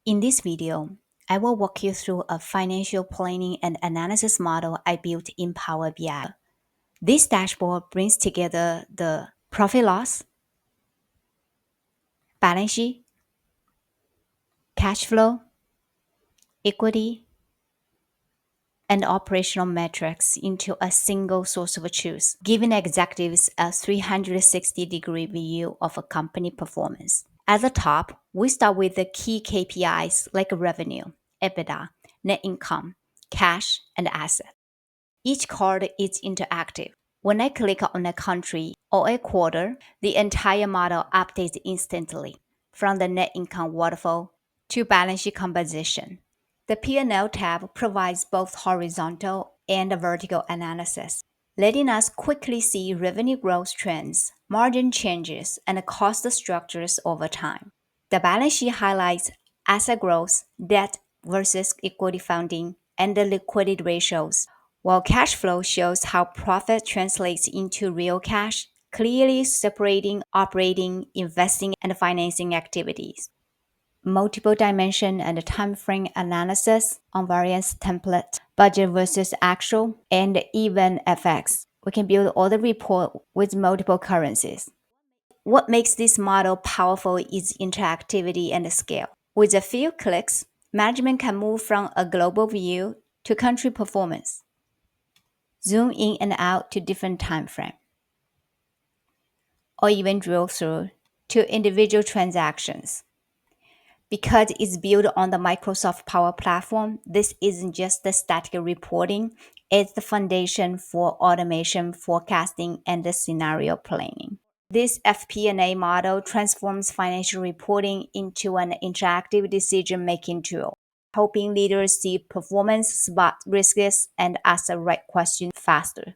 In this video, I will walk you through a financial planning and analysis model I built in Power BI. This dashboard brings together the profit loss, balance sheet, cash flow, equity, and operational metrics into a single source of truth, giving executives a 360-degree view of a company performance. At the top, we start with the key KPIs like revenue, EBITDA, net income, cash, and assets. Each card is interactive. When I click on a country or a quarter, the entire model updates instantly, from the net income waterfall to balance sheet composition. The P&L tab provides both horizontal and vertical analysis, letting us quickly see revenue growth trends, margin changes, and cost structures over time. The balance sheet highlights asset growth, debt versus equity funding, and the liquidity ratios, while cash flow shows how profit translates into real cash, clearly separating operating, investing, and financing activities. Multiple dimension and time frame analysis on variance template, budget versus actual, and even FX. We can build all the report with multiple currencies. What makes this model powerful is interactivity and scale. With a few clicks, management can move from a global view to country performance, zoom in and out to different time frame, or even drill through to individual transactions. Because it's built on the Microsoft Power Platform, this isn't just the static reporting, it's the foundation for automation, forecasting, and the scenario planning. This FP&A model transforms financial reporting into an interactive decision-making tool, helping leaders see performance, spot risks, and ask the right questions faster.